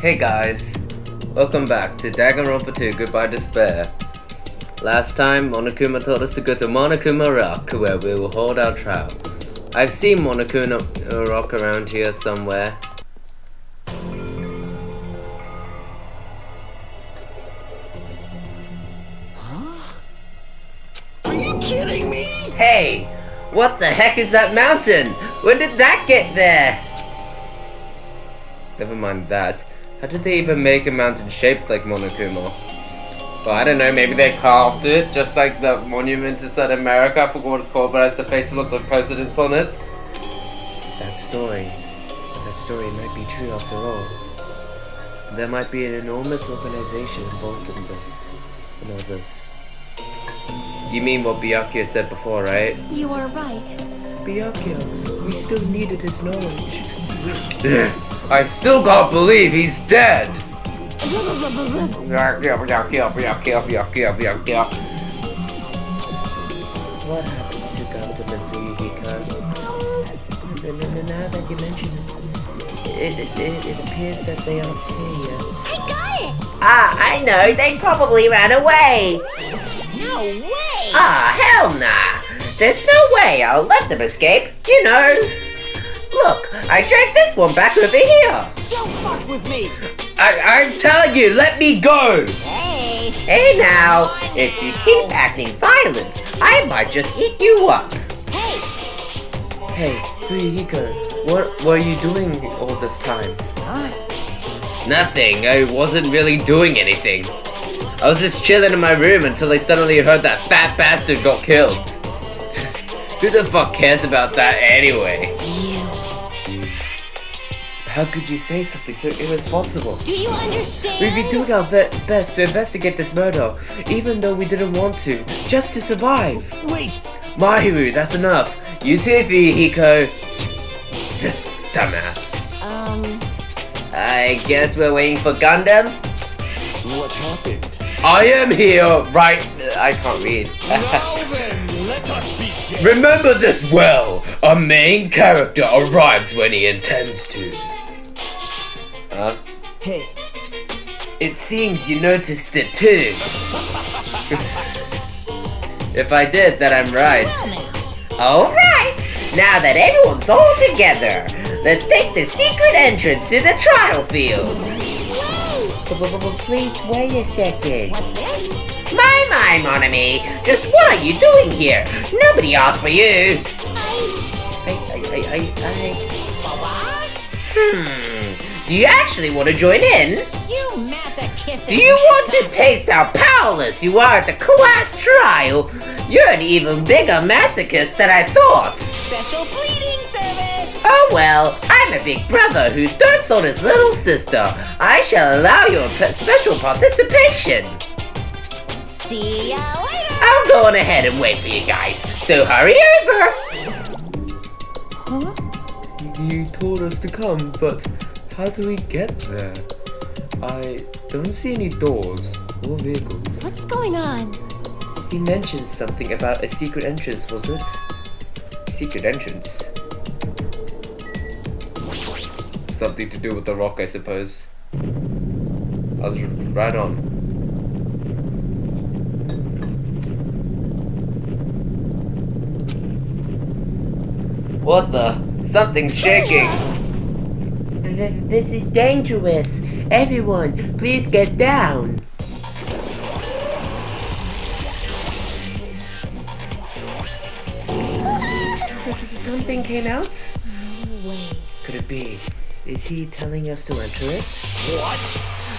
Hey guys, welcome back to Danganronpa 2 Goodbye Despair. Last time, Monokuma told us to go to Monokuma Rock, where we will hold our trial. I've seen Monokuma Rock around here somewhere. Huh? Are you kidding me? Hey, what the heck is that mountain? When did that get there? Never mind that. How did they even make a mountain shaped like Monokuma? Well, I don't know, maybe they carved it, just like the monument in South America. I forgot what it's called, but it has the faces of the presidents on it. That story might be true after all. There might be an enormous organization involved in this, and all this. You mean what Byakuya said before, right? You are right. Byakuya, we still needed his knowledge. I still can't believe he's dead! What happened to Gundam and Fuyuhiko? Now that you mention it appears that they aren't here yet. I got it! I know, they probably ran away. No way! Hell nah. There's no way I'll let them escape, you know. Look, I dragged this one back over here. Don't fuck with me! I'm telling you, let me go! Hey now, if you keep acting violent, I might just eat you up. Hey, Fuyuhiko, what were you doing all this time? Nothing, I wasn't really doing anything. I was just chilling in my room until I suddenly heard that fat bastard got killed. Who the fuck cares about that anyway? How could you say something so irresponsible? Do you understand? We've been doing our best to investigate this murder, even though we didn't want to, just to survive. Wait! Mahiru, that's enough. You too, Fuyuhiko. Dumbass. I guess we're waiting for Gundam? What happened? I am here, right? I can't read. Now then, let us begin. Remember this well. A main character arrives when he intends to. Huh? Hey. It seems you noticed it too. If I did, then I'm right. Alright, now that everyone's all together, let's take the secret entrance to the trial field. Please wait a second. What's this? My, mon ami, just what are you doing here? Nobody asked for you. Do you actually want to join in? You masochistic Do you want to taste how powerless you are at the class trial? You're an even bigger masochist than I thought. special bleeding service? Oh well, I'm a big brother who dotes on his little sister. I shall allow your special participation. See ya later! I'm going ahead and wait for you guys, so hurry over. Huh? You told us to come, but how do we get there? I don't see any doors or vehicles. What's going on? He mentioned something about a secret entrance, was it? Secret entrance? Something to do with the rock, I suppose. I was right on. What the? Something's shaking! This is dangerous. Everyone, please get down. Something came out? No way. Could it be? Is he telling us to enter it? What?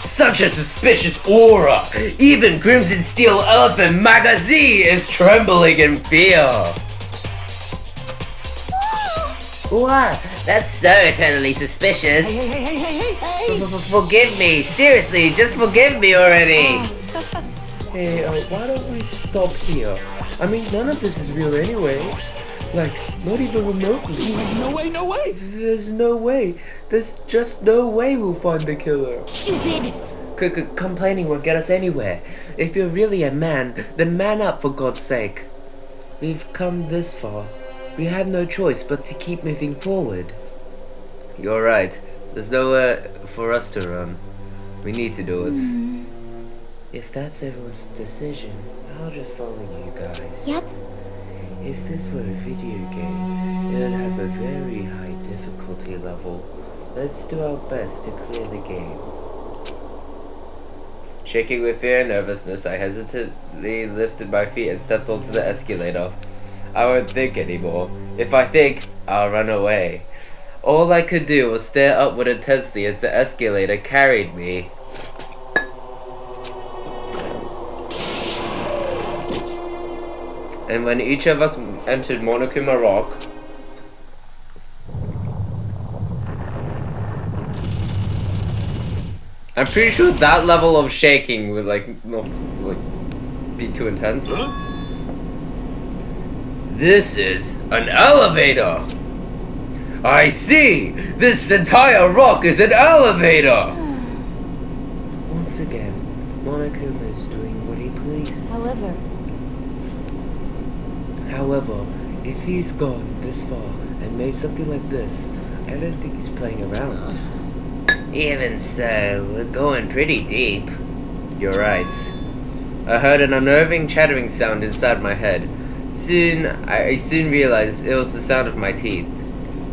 Such a suspicious aura! Even Crimson Steel Elephant Magazine is trembling in fear! What? That's so eternally suspicious. Hey. Forgive me, seriously, just forgive me already! Hey, why don't we stop here? I mean, none of this is real anyway. Like, not even remotely. No way. There's no way. There's just no way we'll find the killer. Stupid! Complaining won't get us anywhere. If you're really a man, then man up for God's sake. We've come this far. We have no choice but to keep moving forward. You're right. There's nowhere for us to run. We need to do it. If that's everyone's decision, I'll just follow you guys. Yep. If this were a video game, it would have a very high difficulty level. Let's do our best to clear the game. Shaking with fear and nervousness, I hesitantly lifted my feet and stepped onto the escalator. I won't think anymore. If I think, I'll run away. All I could do was stare upward intensely as the escalator carried me. And when each of us entered Monokuma Rock, I'm pretty sure that level of shaking would not be too intense. Huh? This is an elevator! I see! This entire rock is an elevator! Once again, Monokuma is doing what he pleases. However, if he's gone this far and made something like this, I don't think he's playing around. Even so, we're going pretty deep. You're right. I heard an unnerving chattering sound inside my head. I soon realized it was the sound of my teeth.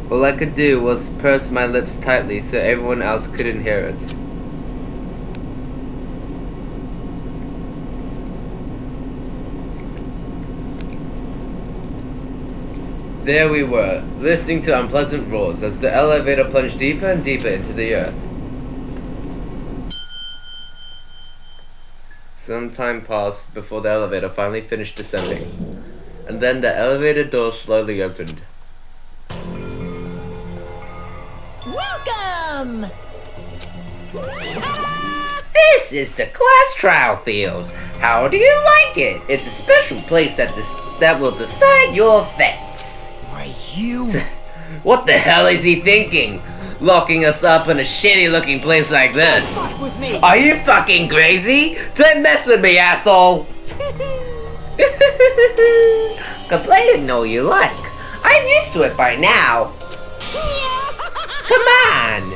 All I could do was purse my lips tightly so everyone else couldn't hear it. There we were, listening to unpleasant roars as the elevator plunged deeper and deeper into the earth. Some time passed before the elevator finally finished descending, and then the elevator door slowly opened. Welcome! This is the class trial field. How do you like it? It's a special place that will decide your fates. Why, you... What the hell is he thinking? Locking us up in a shitty looking place like this. Fuck with me! Are you fucking crazy? Don't mess with me, asshole! Complaining all you like. I'm used to it by now. Come on!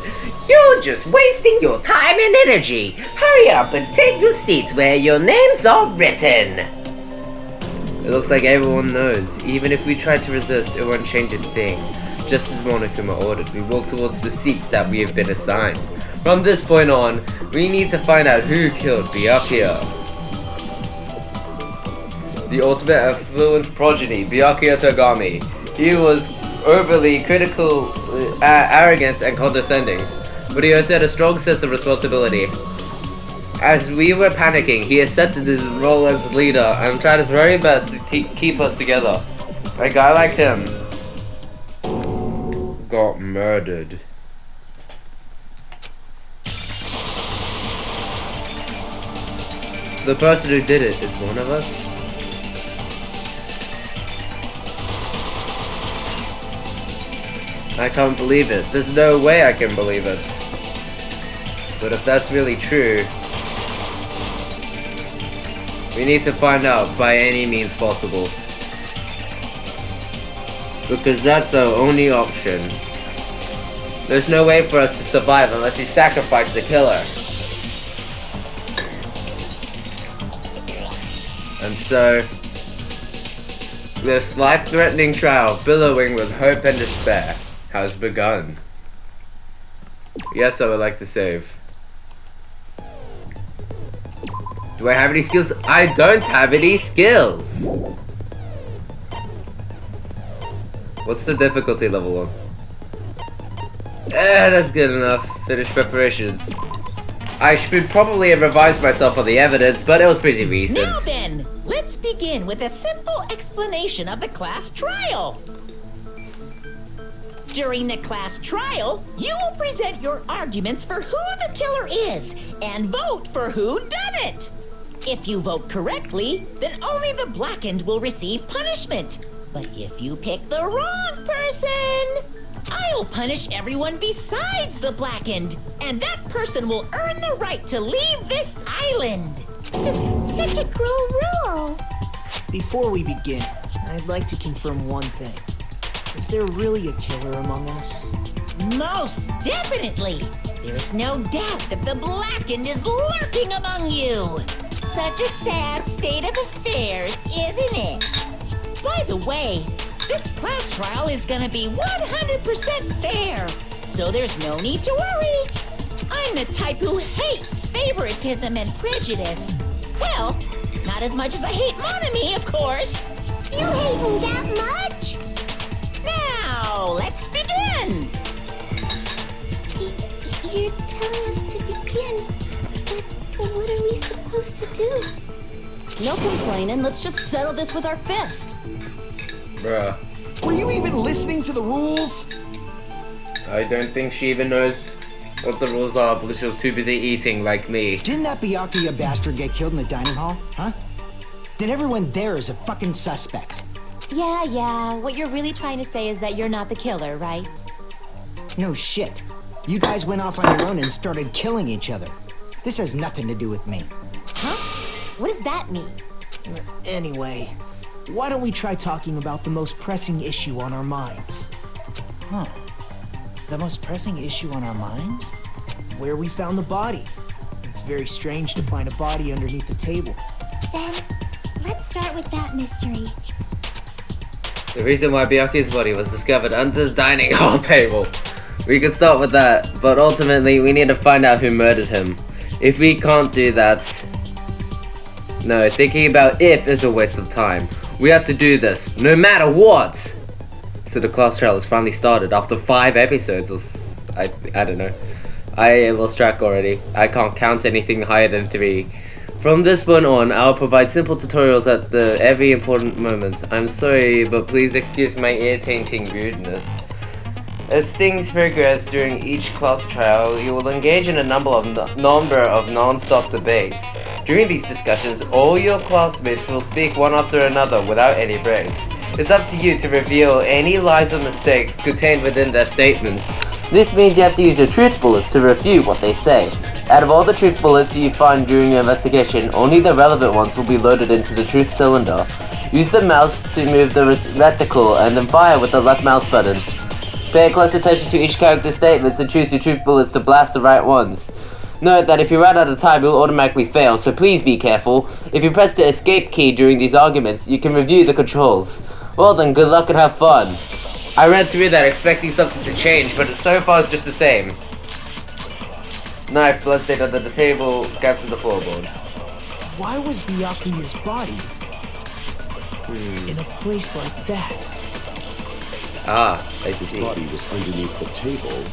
You're just wasting your time and energy. Hurry up and take your seats where your names are written. It looks like everyone knows. Even if we tried to resist, it won't change a thing. Just as Monokuma ordered, we walk towards the seats that we have been assigned. From this point on, we need to find out who killed Byakuya. The ultimate affluent progeny, Byakuya Togami. He was overly critical, arrogant, and condescending, but he also had a strong sense of responsibility. As we were panicking, he accepted his role as leader and tried his very best to keep us together. A guy like him got murdered. The person who did it is one of us. I can't believe it. There's no way I can believe it. But if that's really true, we need to find out by any means possible. Because that's our only option. There's no way for us to survive unless we sacrifice the killer. And so, this life-threatening trial, billowing with hope and despair, has begun. Yes, I would like to save. Do I have any skills? I don't have any skills! What's the difficulty level on? That's good enough. Finish preparations. I should probably have revised myself on the evidence, but it was pretty recent. Now then, let's begin with a simple explanation of the class trial. During the class trial, you will present your arguments for who the killer is and vote for who done it. If you vote correctly, then only the blackened will receive punishment. But if you pick the wrong person, I'll punish everyone besides the blackened, and that person will earn the right to leave this island. Such a cruel rule. Before we begin, I'd like to confirm one thing. Is there really a killer among us? Most definitely. There's no doubt that the Blackened is lurking among you. Such a sad state of affairs, isn't it? By the way, this class trial is gonna be 100% fair, so there's no need to worry. I'm the type who hates favoritism and prejudice. Well, not as much as I hate Monami, of course. You hate me that much? Now, let's begin. You're telling us to begin, but what are we supposed to do? No complaining, let's just settle this with our fists. Bruh. Were you even listening to the rules? I don't think she even knows what the rules are because she was too busy eating like me. Didn't that Byakuya bastard get killed in the dining hall? Huh? Then everyone there is a fucking suspect. Yeah, what you're really trying to say is that you're not the killer, right? No shit. You guys went off on your own and started killing each other. This has nothing to do with me. Huh? What does that mean? Anyway, why don't we try talking about the most pressing issue on our minds? Huh. The most pressing issue on our minds? Where we found the body. It's very strange to find a body underneath the table. Then, let's start with that mystery. The reason why Byakuya's body was discovered under the dining hall table. We could start with that, but ultimately we need to find out who murdered him. If we can't do that... No, thinking about if is a waste of time. We have to do this, no matter what! So the class trial has finally started after 5 episodes or... I don't know. I lost track already. I can't count anything higher than 3. From this point on, I'll provide simple tutorials at every important moment. I'm sorry, but please excuse my ear-tainting rudeness. As things progress during each class trial, you will engage in a number of non-stop debates. During these discussions, all your classmates will speak one after another without any breaks. It's up to you to reveal any lies or mistakes contained within their statements. This means you have to use your truth bullets to refute what they say. Out of all the truth bullets you find during your investigation, only the relevant ones will be loaded into the truth cylinder. Use the mouse to move the reticle and then fire with the left mouse button. Pay close attention to each character's statements and choose your truth bullets to blast the right ones. Note that if you run out of time, you'll automatically fail, so please be careful. If you press the escape key during these arguments, you can review the controls. Well then, good luck and have fun. I read through that expecting something to change, but so far it's just the same. Knife, bloodstained under the table, gaps in the floorboard. Why was Byakuya's body in a place like that? Ah, I His see. body was underneath the table,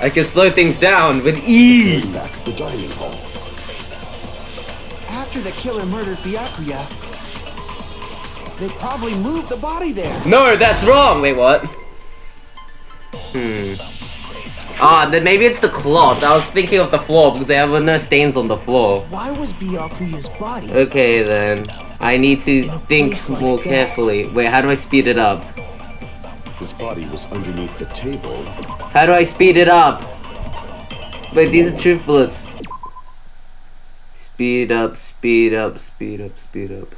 I can slow things down with E! and back the dining hall. After the killer murdered Byakuya, they probably moved the body there. No, that's wrong! Wait, what? Ah, then maybe it's the cloth. I was thinking of the floor because there were no stains on the floor. Why was Byakuya's body? Okay then. I need to think more carefully. Wait, how do I speed it up? His body was underneath the table, How do I speed it up? Wait, these are truth bullets. Speed up, speed up, speed up, speed up.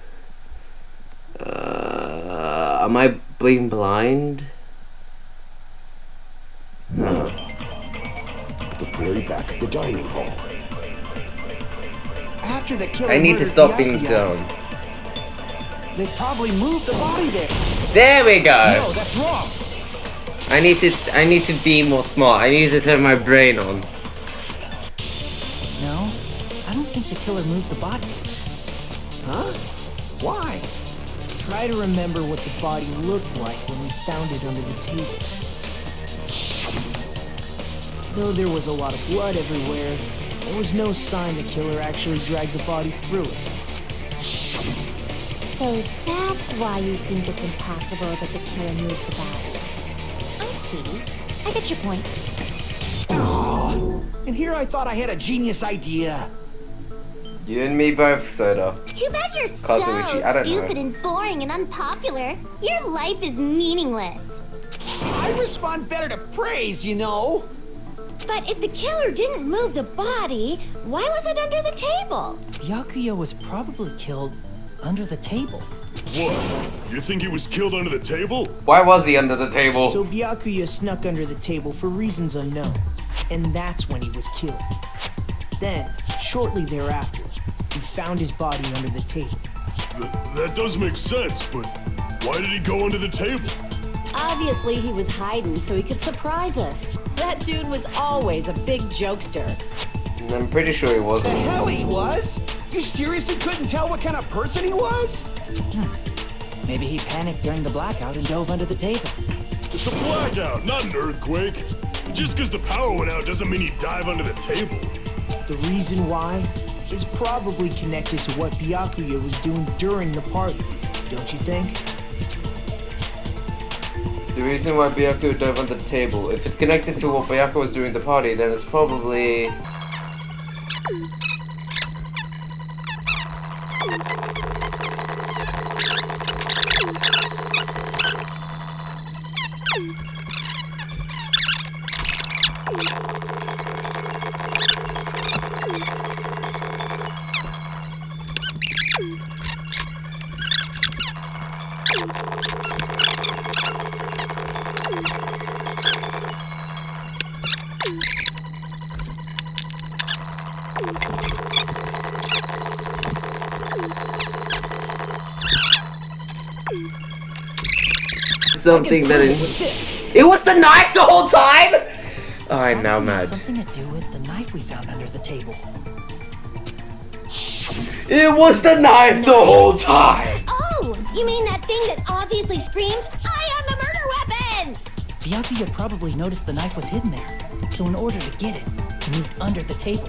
Am I being blind? Huh. at the very back of the dining hall. After the killer I need to murdered stop being Byakuya, dumb. they probably moved the body there. There we go! No, that's wrong. I need to be more smart. I need to turn my brain on. No, I don't think the killer moved the body. Huh? Why? Try to remember what the body looked like when we found it under the table. Though there was a lot of blood everywhere, there was no sign the killer actually dragged the body through it. So that's why you think it's impossible that the killer moved the body. I see. I get your point. And here I thought I had a genius idea. You and me both, Soda. Too bad you're Kazuichi, I don't know. stupid and boring and unpopular. Your life is meaningless. I respond better to praise, you know. But if the killer didn't move the body, why was it under the table? Byakuya was probably killed under the table. What? You think he was killed under the table? Why was he under the table? So Byakuya snuck under the table for reasons unknown, and that's when he was killed. Then, shortly thereafter, we found his body under the table. That does make sense, but why did he go under the table? Obviously, he was hiding so he could surprise us. That dude was always a big jokester. I'm pretty sure he The wasn't. hell he was? You seriously couldn't tell what kind of person he was? Maybe he panicked during the blackout and dove under the table. It's a blackout, not an earthquake. Just because the power went out doesn't mean he dive under the table. The reason why is probably connected to what Byakuya was doing during the party, don't you think? The reason why Byakuya dove under the table, if it's connected to what Byakuya was doing at the party, then it's probably... something that it was the knife the whole time. Oh, I'm now mad. Something to do with the knife we found under the table. It was the knife the whole time. Oh, you mean that thing that obviously screams, I am the murder weapon! Byakuya probably noticed the knife was hidden there, so in order to get it, he moved under the table.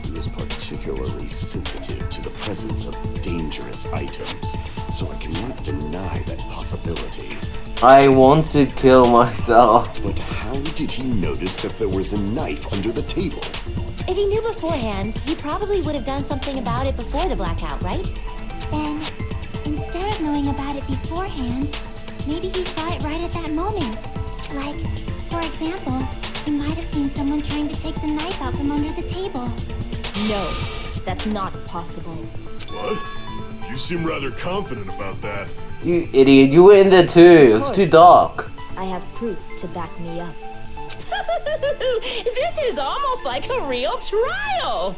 He was particularly sensitive to the presence of dangerous items, so I cannot deny that possibility. I want to kill myself. But how did he notice that there was a knife under the table? If he knew beforehand, he probably would have done something about it before the blackout, right? Then, instead of knowing about it beforehand, maybe he saw it right at that moment. Like, for example, he might have seen someone trying to take the knife out from under the table. No, that's not possible. What? You seem rather confident about that. You idiot, you were in there too. It was too dark. I have proof to back me up. This is almost like a real trial.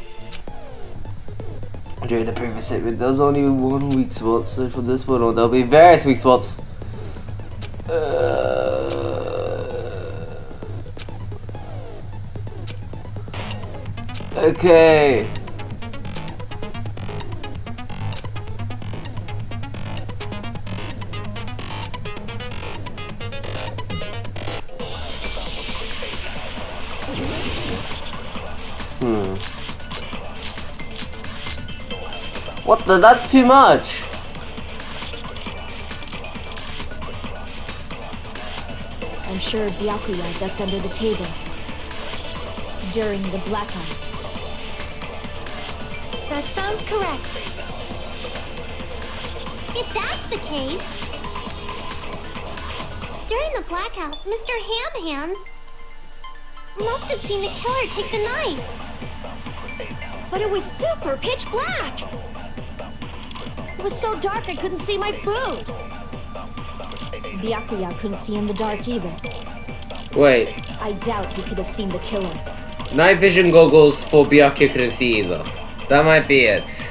During the previous segment, there was only one weak spot, so for this one, there'll be various weak spots. Okay. What the? That's too much. I'm sure Byakuya ducked under the table during the blackout. That sounds correct. If that's the case, during the blackout, Mr. Ham Hands must have seen the killer take the knife. But it was super pitch black. It was so dark I couldn't see my food. Byakuya couldn't see in the dark either. Wait, I doubt he could have seen the killer. night vision goggles for Byakuya couldn't see either. That might be it.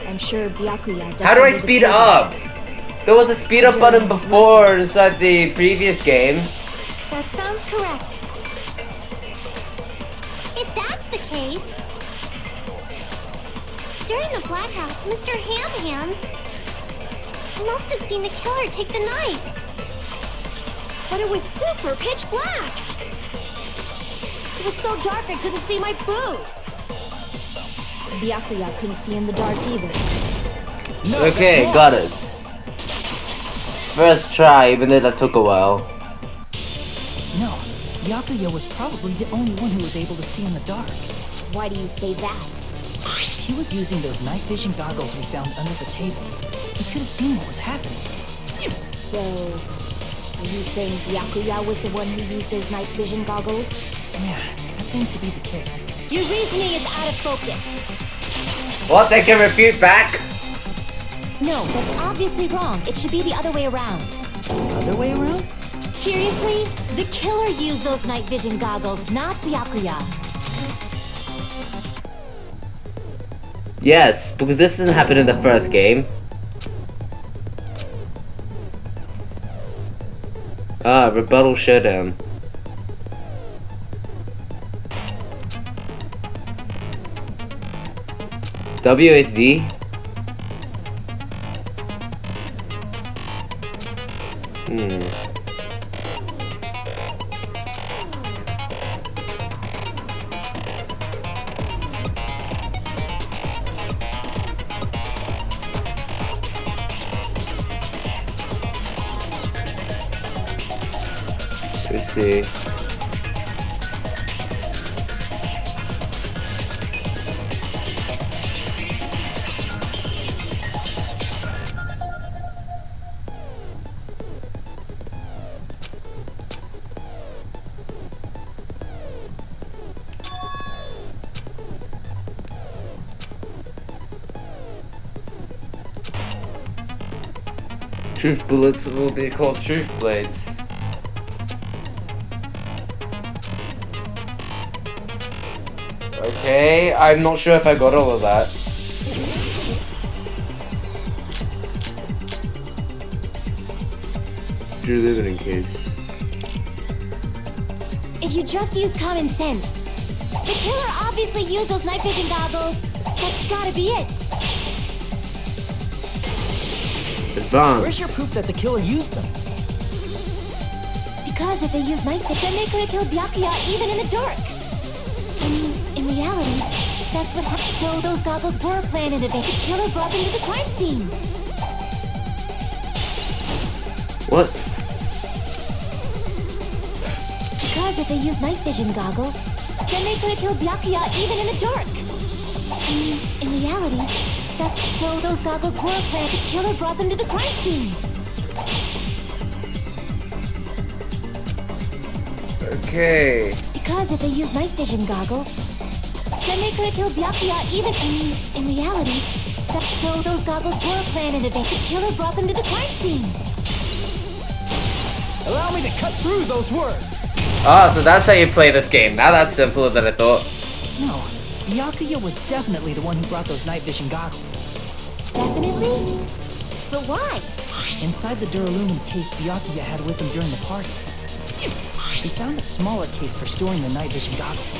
I'm sure Byakuya ducked How do I under the speed table. up? There was a speed up button before inside the previous game. That sounds correct. If that's the case, during the blackout, Mr. Ham Hands must have seen the killer take the knife. But it was super pitch black. It was so dark I couldn't see my food. Byakuya couldn't see in the dark either. Okay, got it. First try, even though that took a while. No, Byakuya was probably the only one who was able to see in the dark. Why do you say that? He was using those night vision goggles we found under the table. He could have seen what was happening. So, are you saying Byakuya was the one who used those night vision goggles? Yeah, that seems to be the case. Your reasoning is out of focus. What? They can refute back? No, that's obviously wrong. It should be the other way around. Other way around? Seriously? The killer used those night vision goggles, not Byakuya. Yes, because this didn't happen in the first game. Ah, rebuttal showdown. WSD? Let's see. Truth bullets will be called truth blades. Okay, I'm not sure if I got all of that. Drew living case. If you just use common sense. The killer obviously used those night vision goggles. That's gotta be it. Advance. Where's your proof that the killer used them? Because if they used night vision, then they could have killed Byakuya even in the dark. I mean, in reality, that's what happened. So those goggles were planned in advance. The killer brought them to the crime scene. What? Because if they used night vision goggles, then they could have killed Byakuya even in the dark. I mean, in reality, that's so those goggles were planned. The killer brought them to the crime scene. Okay. Because if they used night vision goggles, then they could have killed Byakuya even. I mean, in reality, that's so those goggles were planned in advance. The killer brought them to the crime scene. Allow me to cut through those words. Ah, so that's how you play this game. Now that's simpler than I thought. No, Byakuya was definitely the one who brought those night vision goggles. Definitely? But why? Inside the Duralumin case Byakuya had with him during the party, he found a smaller case for storing the night vision goggles.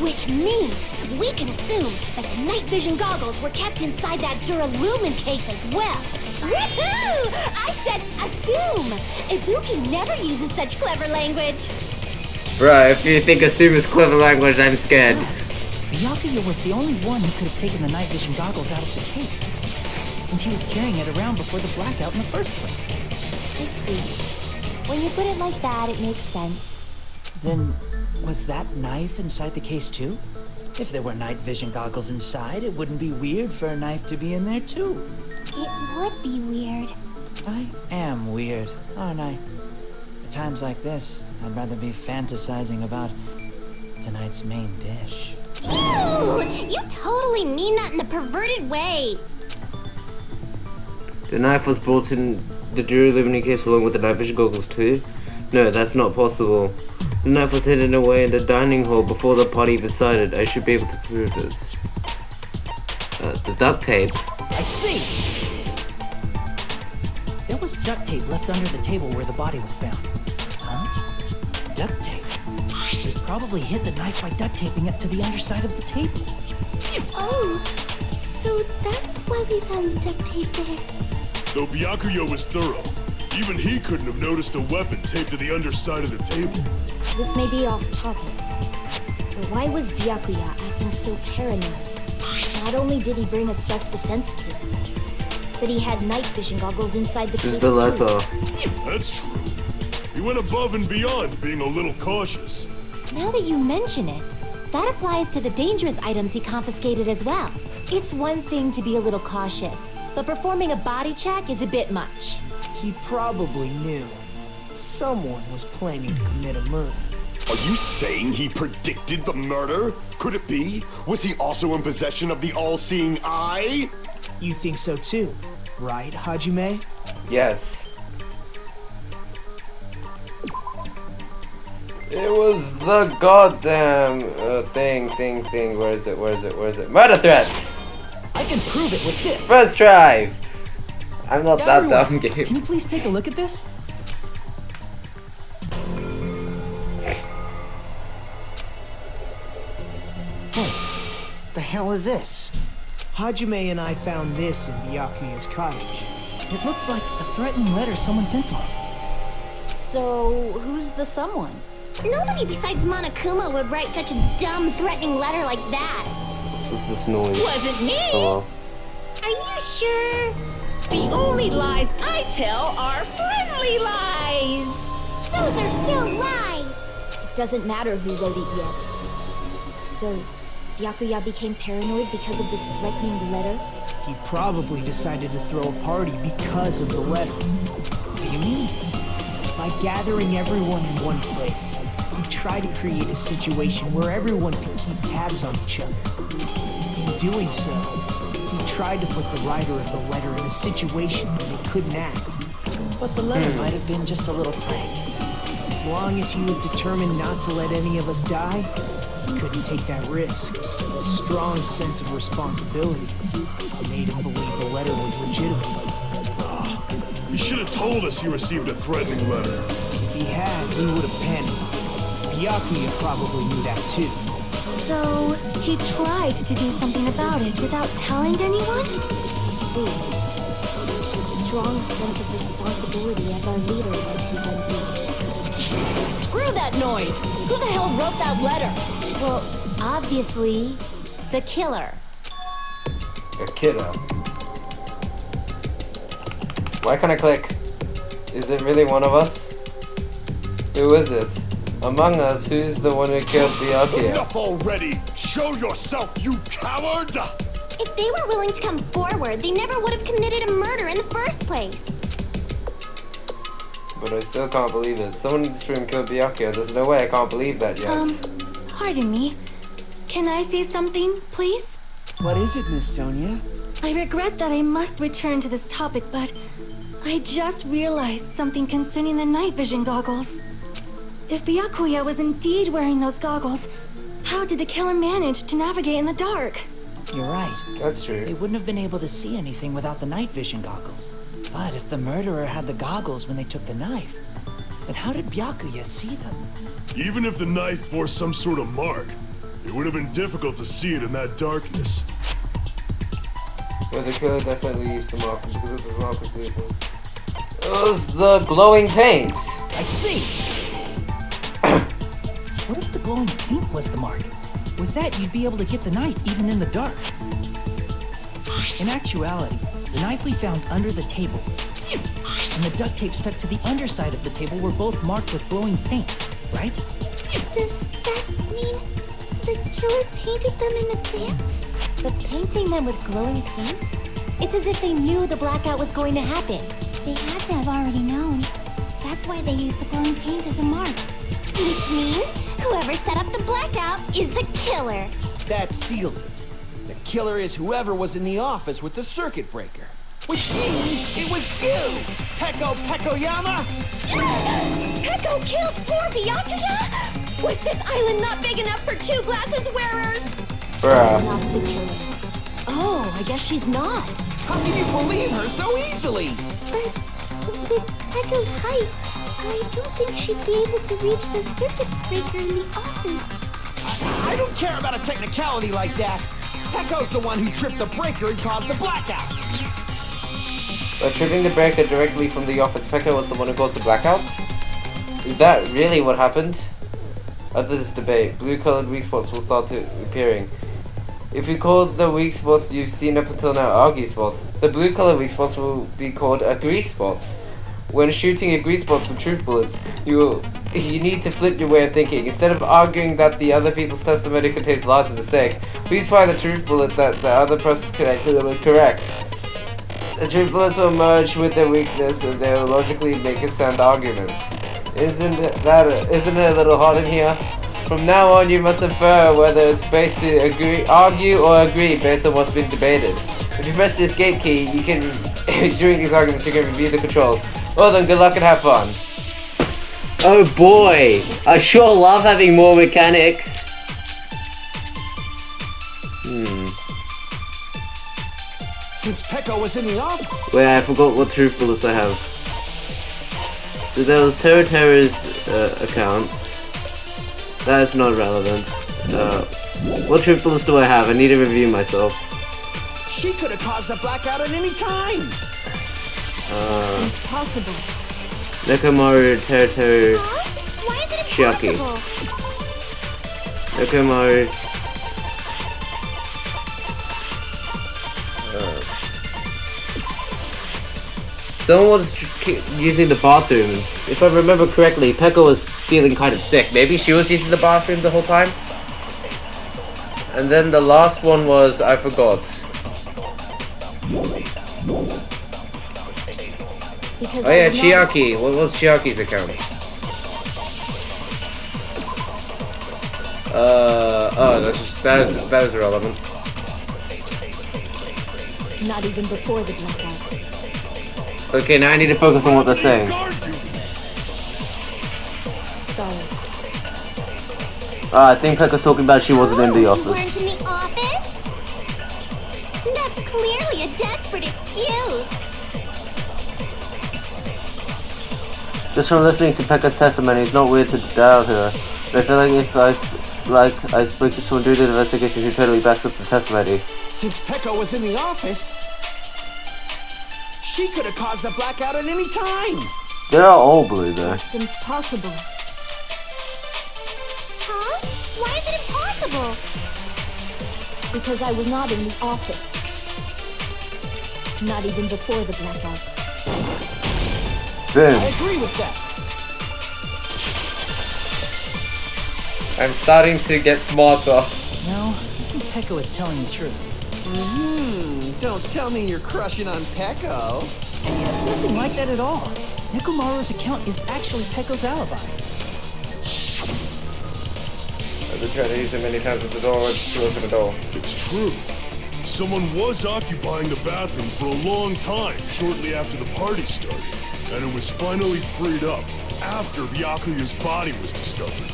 Which means we can assume that the night vision goggles were kept inside that Duralumin case as well. Woohoo! I said assume! Ibuki never uses such clever language. Bro, if you think assume is clever language, I'm scared. Yes, Byakuya was the only one who could have taken the night vision goggles out of the case, since he was carrying it around before the blackout in the first place. I see. When you put it like that, it makes sense. Then, was that knife inside the case too? If there were night vision goggles inside, it wouldn't be weird for a knife to be in there too. It would be weird. I am weird, aren't I? At times like this, I'd rather be fantasizing about tonight's main dish. Ew! You totally mean that in a perverted way. The knife was brought in the Duralumin case along with the night vision goggles too? No, that's not possible. The knife was hidden away in the dining hall before the party even started. I should be able to prove this. The duct tape. I see! There was duct tape left under the table where the body was found. Huh? Duct tape? They probably hid the knife by duct taping it to the underside of the table. Oh, so that's why we found duct tape there. Though Byakuya was thorough, even he couldn't have noticed a weapon taped to the underside of the table. This may be off topic, but why was Byakuya acting so paranoid? Not only did he bring a self-defense kit, but he had night vision goggles inside the This case is the lesser. too. That's true. He went above and beyond being a little cautious. Now that you mention it, that applies to the dangerous items he confiscated as well. It's one thing to be a little cautious, but performing a body check is a bit much. He probably knew someone was planning to commit a murder. Are you saying he predicted the murder? Could it be? Was he also in possession of the all-seeing eye? You think so too, right, Hajime? Yes. It was the goddamn thing. Where is it? Murder threats! I can prove it with this. First try! I'm not that Everyone, dumb, game. Can you please take a look at this? Hey, the hell is this? Hajime and I found this in Byakuya's cottage. It looks like a threatening letter someone sent to him. So, who's the someone? Nobody besides Monokuma would write such a dumb, threatening letter like that. What's with this noise? Wasn't me. Hello. Are you sure? The only lies I tell are friendly lies. Those are still lies. It doesn't matter who wrote it yet. So, Byakuya became paranoid because of this threatening letter? He probably decided to throw a party because of the letter. What do you mean? By gathering everyone in one place, he tried to create a situation where everyone could keep tabs on each other. In doing so, he tried to put the writer of the letter in a situation where they couldn't act. But the letter might have been just a little prank. As long as he was determined not to let any of us die, he couldn't take that risk. A strong sense of responsibility made him believe the letter was legitimate. He should have told us he received a threatening letter. If he had, we would have panicked. Byakuya probably knew that too. So, he tried to do something about it without telling anyone? I see. A strong sense of responsibility as our leader was his idea. Screw that noise. Who the hell wrote that letter? Well, obviously, the killer. A killer. Why can't I click? Is it really one of us? Who is it? Among us, who's the one who killed Byakuya? Enough already! Show yourself, you coward! If they were willing to come forward, they never would have committed a murder in the first place. But I still can't believe it. Someone in this room killed Byakuya. There's no way I can't believe that yet. Pardon me. Can I say something, please? What is it, Miss Sonia? I regret that I must return to this topic, but I just realized something concerning the night vision goggles. If Byakuya was indeed wearing those goggles, how did the killer manage to navigate in the dark? You're right. That's true. They wouldn't have been able to see anything without the night vision goggles. But if the murderer had the goggles when they took the knife, then how did Byakuya see them? Even if the knife bore some sort of mark, it would have been difficult to see it in that darkness. But the killer definitely used the mark because it was mark completely. It was the glowing paint. I see! What if the glowing paint was the mark? With that, you'd be able to get the knife even in the dark. In actuality, the knife we found under the table and the duct tape stuck to the underside of the table were both marked with glowing paint, right? Does that mean the killer painted them in advance? But painting them with glowing paint? It's as if they knew the blackout was going to happen. They had to have already known. That's why they used the glowing paint as a mark. Which means whoever set up the blackout is the killer. That seals it. The killer is whoever was in the office with the circuit breaker. Which means it was you, Peko Pekoyama! Peko killed poor Byakuya? Was this island not big enough for 2 glasses wearers? Bruh. Not the killer. Oh, I guess she's not. How can you believe her so easily? But with Peko's height, I don't think she'd be able to reach the circuit breaker in the office. I don't care about a technicality like that. Peko's the one who tripped the breaker and caused the blackout. By tripping the breaker directly from the office, Pekka was the one who caused the blackouts? Is that really what happened? After this debate, blue-colored weak spots will start appearing. If we call the weak spots you've seen up until now argue spots, the blue-colored weak spots will be called agree spots. When shooting agree spots with truth bullets, you need to flip your way of thinking. Instead of arguing that the other people's testimony contains lies and mistake, please find the truth bullet that the other person's correct. The truth bullets will merge with their weakness and they will logically make a sound arguments. Isn't it a little hot in here? From now on, you must infer whether it's based to argue or agree based on what's been debated. If you press the escape key, you can, during these arguments, you can review the controls. Well then, good luck and have fun. Oh boy, I sure love having more mechanics. Since Pecco was in the office. Wait, I forgot what truth bullets I have. So there was Terra's accounts. That's not relevant. What truth bullets do I have? I need to review myself. She could have caused a blackout at any time. It's impossible. Nekomaru, Terra, Why is it Chiaki. impossible? Nekomaru. Someone was using the bathroom. If I remember correctly, Pecco was feeling kind of sick. Maybe she was using the bathroom the whole time? And then the last one was, I forgot. Because Oh yeah, Chiaki. What was Chiaki's account? That is irrelevant. Not even before the blackout. Okay, now I need to focus on what they're saying. Sorry. I think Pekka's talking about she wasn't in the You office. weren't in the office? That's clearly a desperate excuse. Just from listening to Pekka's testimony, it's not weird to doubt her. But I feel like if I speak to someone during the investigation who totally backs up the testimony. Since Pecco was in the office, she could have caused a blackout at any time. They're all blue though. It's impossible. Huh? Why is it impossible? Because I was not in the office. Not even before the blackout. Boom. I agree with that. I'm starting to get smarter. No, I think Pecco is telling the truth. Don't tell me you're crushing on Pecco. It's nothing like that at all. Nekomaru's account is actually Pecco's alibi. I've been trying to use it many times at the door. Let's open the door. It's true. Someone was occupying the bathroom for a long time shortly after the party started, and it was finally freed up after Byakuya's body was discovered.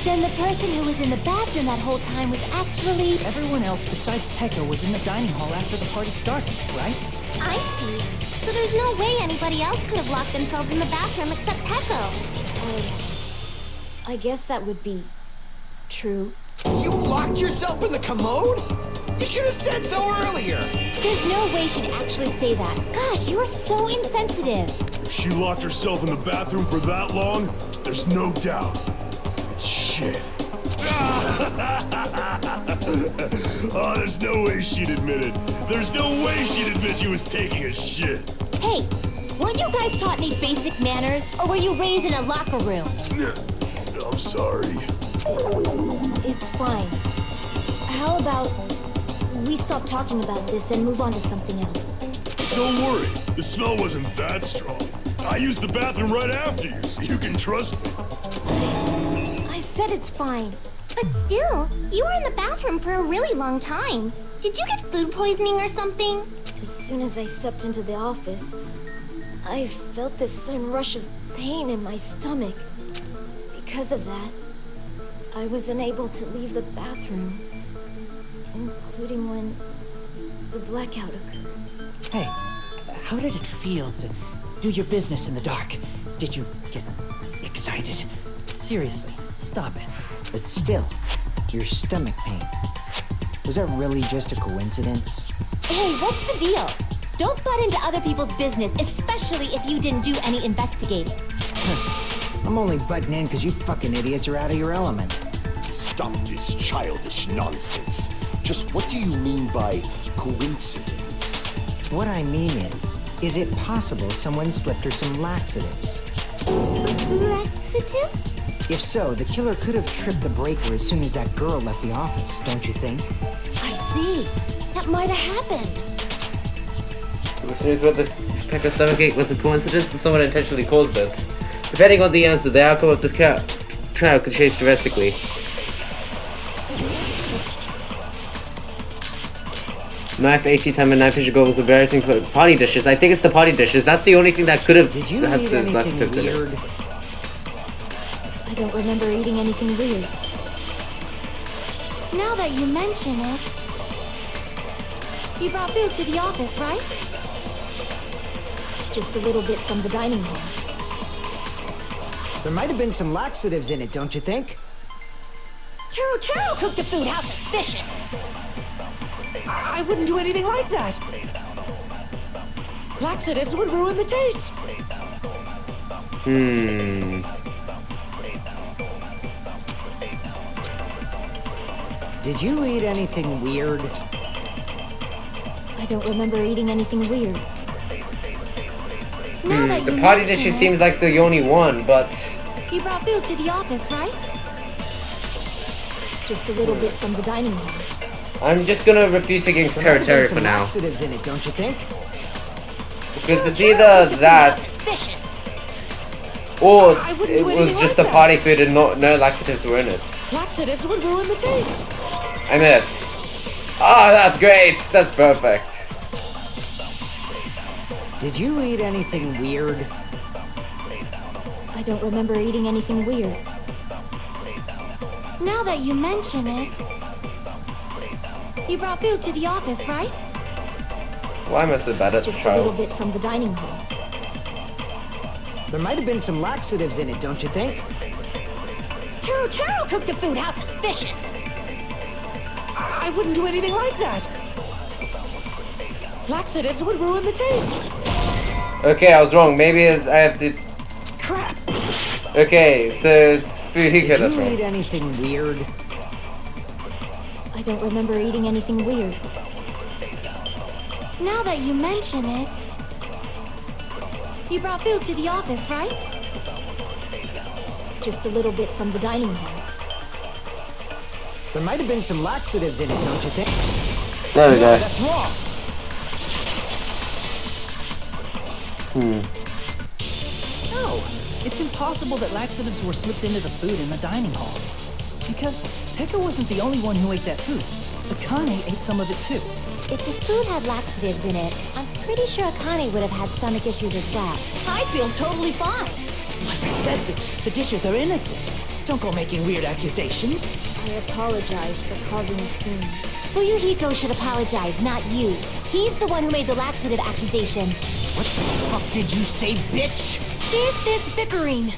Then the person who was in the bathroom that whole time was actually... Everyone else besides Pecco was in the dining hall after the party started, right? I see. So there's no way anybody else could have locked themselves in the bathroom except Pecco. I guess that would be true. You locked yourself in the commode? You should have said so earlier. There's no way she'd actually say that. Gosh, you're so insensitive. If she locked herself in the bathroom for that long, there's no doubt. It's shit. Oh, there's no way she'd admit it. There's no way she'd admit she was taking a shit. Hey, weren't you guys taught any basic manners, or were you raised in a locker room? I'm sorry. It's fine. How about we stop talking about this and move on to something else? Don't worry, the smell wasn't that strong. I used the bathroom right after you, so you can trust me. I said it's fine. But still, you were in the bathroom for a really long time. Did you get food poisoning or something? As soon as I stepped into the office, I felt this sudden rush of pain in my stomach. Because of that, I was unable to leave the bathroom, including when the blackout occurred. Hey, how did it feel to do your business in the dark? Did you get excited? Seriously, stop it. But still, your stomach pain. Was that really just a coincidence? Hey, what's the deal? Don't butt into other people's business, especially if you didn't do any investigating. I'm only butting in because you fucking idiots are out of your element. Stop this childish nonsense. Just what do you mean by coincidence? What I mean is it possible someone slipped her some laxatives? Laxatives? If so, the killer could have tripped the breaker as soon as that girl left the office, don't you think? I see. That might have happened. The series about the Pekka stomachache was a coincidence or someone intentionally caused it? Depending on the answer, the outcome of this trial could change drastically. Knife, AC time, and night vision goggles, embarrassing party dishes. I think it's the party dishes. That's the only thing that could have Did you had eat those anything laxatives in it. weird? I don't remember eating anything weird. Now that you mention it, you brought food to the office, right? Just a little bit from the dining hall. There might have been some laxatives in it, don't you think? Taro cooked the food. How suspicious! I wouldn't do anything like that. Laxatives would ruin the taste. Did you eat anything weird? I don't remember eating anything weird. Now that The you party mention dishes it, seems like the only one, but you brought food to the office, right? Just a little bit from the dining hall. I'm just gonna refute against There might have been Terry some for now. laxatives in it, don't you think? Because it's either that, Suspicious! or I wouldn't it do was anything just like a that. party food and no laxatives were in it. Laxatives would ruin the taste. I missed. Oh, that's great. That's perfect. Did you eat anything weird? I don't remember eating anything weird. Now that you mention it, you brought food to the office, right? Why am I so bad at the Just a little bit trials? from the dining hall. There might have been some laxatives in it, don't you think? Taro cooked the food. How suspicious! I wouldn't do anything like that. Laxatives would ruin the taste. Okay, I was wrong. Maybe I have to. Crap. Okay, so it's Fujiko Did that's you wrong. eat anything weird? I don't remember eating anything weird. Now that you mention it, you brought food to the office, right? Just a little bit from the dining hall. There might have been some laxatives in it, don't you think? There we No, go. that's wrong. No, it's impossible that laxatives were slipped into the food in the dining hall. Because Pekka wasn't the only one who ate that food. Akane ate some of it too. If the food had laxatives in it, I'm pretty sure Akane would have had stomach issues as well. I feel totally fine. Like I said, the dishes are innocent. Don't go making weird accusations. I apologize for causing a scene. Fuyuhiko should apologize, not you. He's the one who made the laxative accusation. What the fuck did you say, bitch? Cease this bickering.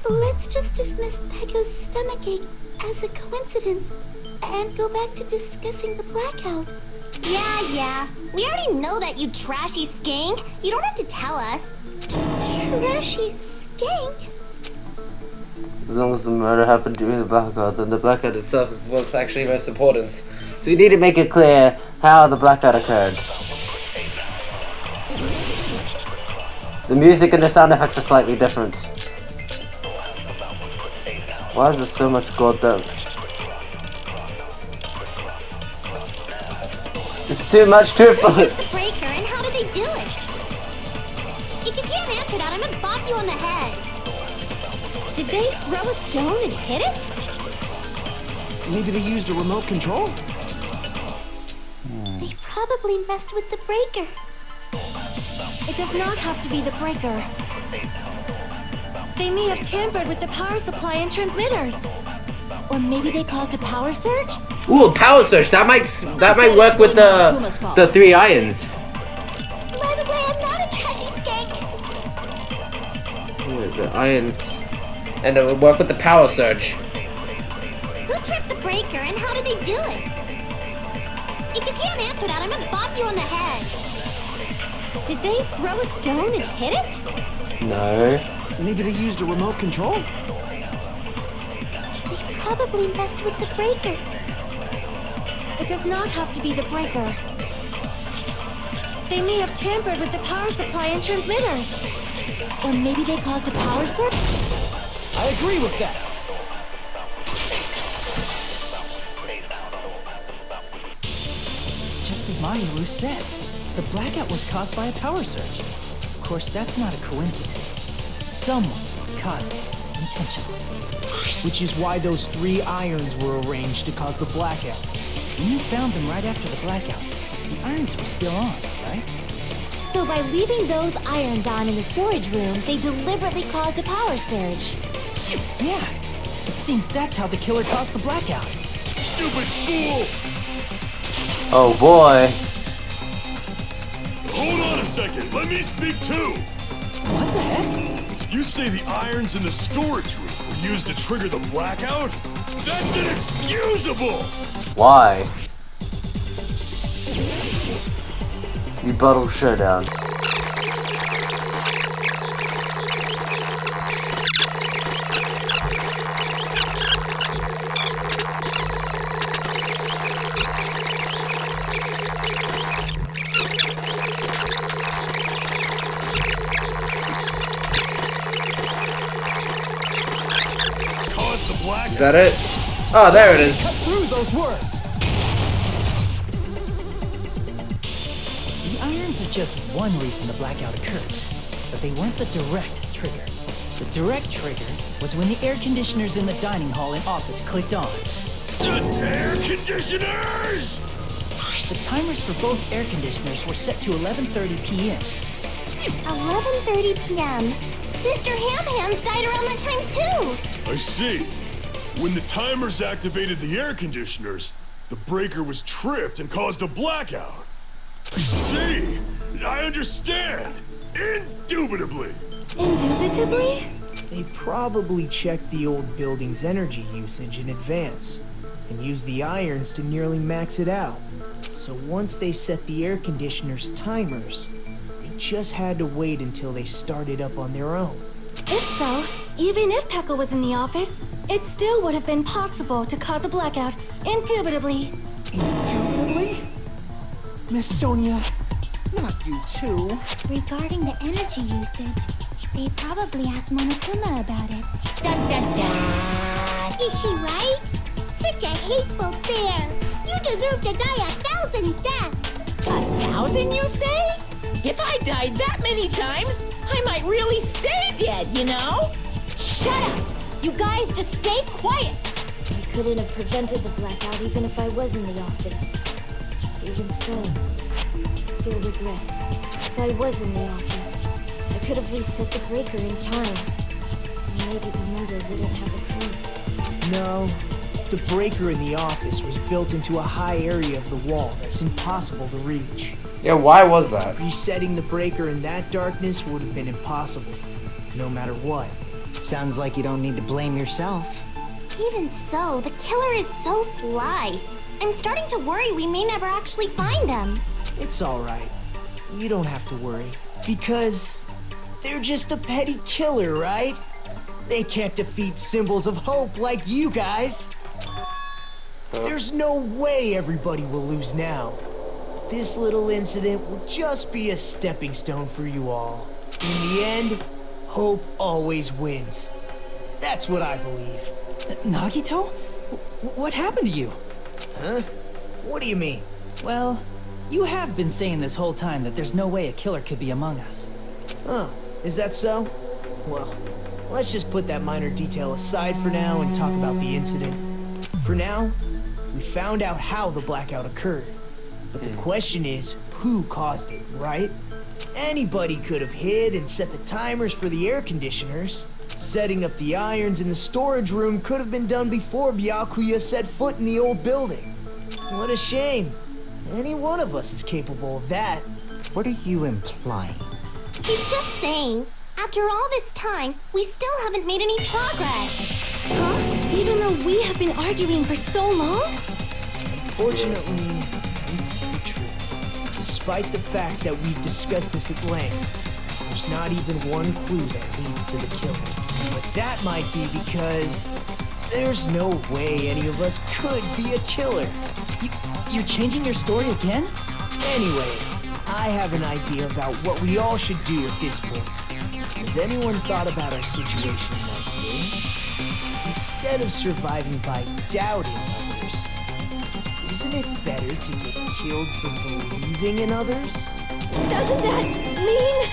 Let's just dismiss Pecco's stomachache as a coincidence and go back to discussing the blackout. Yeah. We already know that, you trashy skank. You don't have to tell us. Trashy skank? As long as the murder happened during the blackout, then the blackout itself is what's actually most important. So we need to make it clear how the blackout occurred. The music and the sound effects are slightly different. Why is there so much goddamn? It's too much tooth bullets. Breaker, and how did they do it? If you can't answer that, I'm gonna bop you on the head. Did they throw a stone and hit it? Maybe they used a remote control? They probably messed with the breaker. It does not have to be the breaker. They may have tampered with the power supply and transmitters. Or maybe they caused a power surge? Ooh, a power surge. That might work with the 3 irons. By the way, I'm not a trashy skank. Yeah, the irons, and it would work with the power surge. Who tripped the breaker, and how did they do it? If you can't answer that, I'm gonna bop you on the head. Did they throw a stone and hit it? No. Maybe they used a remote control? They probably messed with the breaker. It does not have to be the breaker. They may have tampered with the power supply and transmitters. Or maybe they caused a power surge? I agree with that. It's just as Mahiru said. The blackout was caused by a power surge. Of course, that's not a coincidence. Someone caused it, intentionally. Which is why those 3 irons were arranged to cause the blackout. When you found them right after the blackout, the irons were still on, right? So by leaving those irons on in the storage room, they deliberately caused a power surge. Yeah, it seems that's how the killer caused the blackout. Stupid fool! Oh boy. Hold on a second, let me speak too! What the heck? You say the irons in the storage room were used to trigger the blackout? That's inexcusable! Why? You bottle showdown. Is that it? Oh, there it is. Cut through those words. The irons are just one reason the blackout occurred, but they weren't the direct trigger. The direct trigger was when the air conditioners in the dining hall and office clicked on. Air conditioners! The timers for both air conditioners were set to 11:30 p.m. 11:30 p.m. Mr. Ham-Hams died around that time too! I see. When the timers activated the air conditioners, the breaker was tripped and caused a blackout. I see. I understand. Indubitably. Indubitably? They probably checked the old building's energy usage in advance and used the irons to nearly max it out. So once they set the air conditioner's timers, they just had to wait until they started up on their own. If so, even if Pekka was in the office, it still would have been possible to cause a blackout, indubitably. Indubitably? Miss Sonia, not you too. Regarding the energy usage, they probably asked Monokuma about it. Dun dun dun! Is she right? Such a hateful bear! You deserve to die 1,000 deaths! 1,000, you say? If I died that many times, I might really stay dead, you know? Shut up! You guys just stay quiet! I couldn't have prevented the blackout even if I was in the office. Even so, I feel regret. If I was in the office, I could have reset the breaker in time. And maybe the murder wouldn't have occurred. No, the breaker in the office was built into a high area of the wall that's impossible to reach. Yeah, why was that? Resetting the breaker in that darkness would have been impossible, no matter what. Sounds like you don't need to blame yourself. Even so, the killer is so sly. I'm starting to worry we may never actually find them. It's alright. You don't have to worry. Because they're just a petty killer, right? They can't defeat symbols of hope like you guys. There's no way everybody will lose now. This little incident will just be a stepping stone for you all. In the end, hope always wins. That's what I believe. Nagito? What happened to you? Huh? What do you mean? Well, you have been saying this whole time that there's no way a killer could be among us. Huh, is that so? Well, let's just put that minor detail aside for now and talk about the incident. For now, we found out how the blackout occurred. But the question is, who caused it, right? Anybody could have hid and set the timers for the air conditioners. Setting up the irons in the storage room could have been done before Byakuya set foot in the old building. What a shame. Any one of us is capable of that. What are you implying? He's just saying, after all this time, we still haven't made any progress. Huh? Even though we have been arguing for so long? Fortunately, it's the truth. Despite the fact that we've discussed this at length, there's not even one clue that leads to the killing. But that might be because there's no way any of us could be a killer. You're changing your story again? Anyway, I have an idea about what we all should do at this point. Has anyone thought about our situation like this? Instead of surviving by doubting others, isn't it better to get killed for believing in others? Doesn't that mean...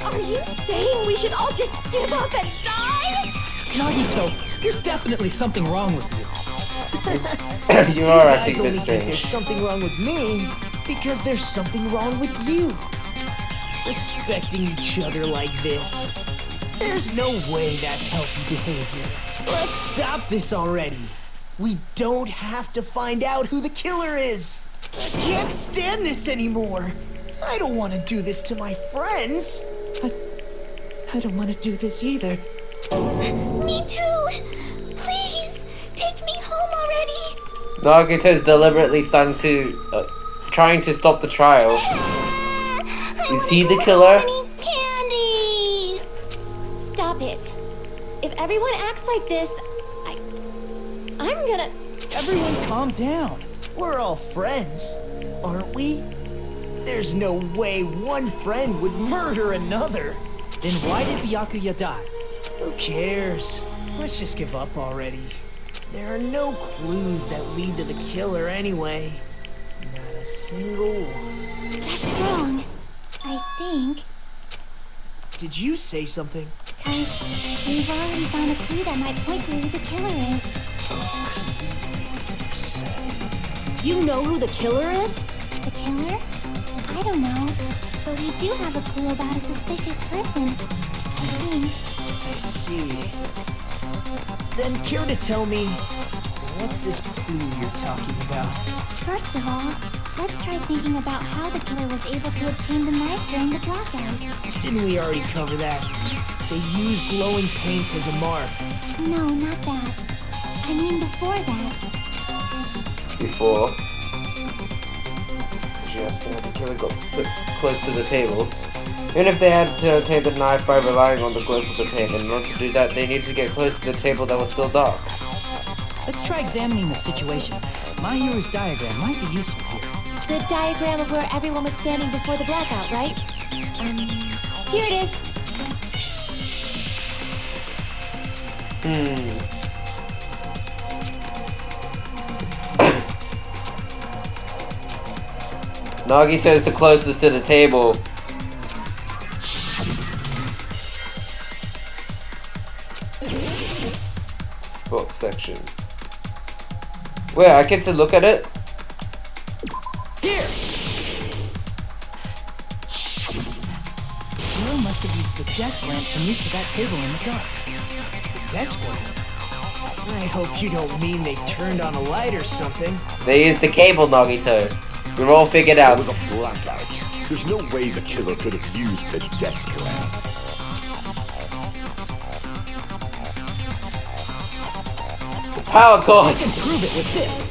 Are you saying we should all just give up and die? Nagito, there's definitely something wrong with you. You are guys acting a only bit think there's strange. something wrong with me because there's something wrong with you. Suspecting each other like this. There's no way that's healthy behavior. Let's stop this already. We don't have to find out who the killer is. I can't stand this anymore. I don't want to do this to my friends. I don't want to do this either. Me too. Please, take me home already. Nagito's deliberately trying to stop the trial. Is he the killer? Candy. Stop it. If everyone acts like this, I'm gonna... Everyone calm down. We're all friends, aren't we? There's no way one friend would murder another. Then why did Byakuya die? Who cares? Let's just give up already. There are no clues that lead to the killer anyway. Not a single one. That's wrong. I think. Did you say something? Because we've already found a clue that might point to who the killer is. You know who the killer is? The killer? I don't know. But we do have a clue about a suspicious person. I think. I see. Then care to tell me, what's this clue you're talking about? First of all, let's try thinking about how the killer was able to obtain the knife during the blackout. Didn't we already cover that? They used glowing paint as a mark. No, not that. I mean before that. Before. Just how the killer got so close to the table. Even if they had to obtain the knife by relying on the glow of the paint, in order to do that, they needed to get close to the table that was still dark. Let's try examining the situation. My hero's diagram might be useful here. The diagram of where everyone was standing before the blackout, right? Here it is. Nagito is the closest to the table. Sports section. Wait, I get to look at it? Here! The killer must have used the desk lamp to move to that table in the dark. The desk lamp? I hope you don't mean they turned on a light or something. They used the cable, Nagito. We're all figured out. There was a blackout. There's no way the killer could have used the desk lamp. Power cord! Prove it with this.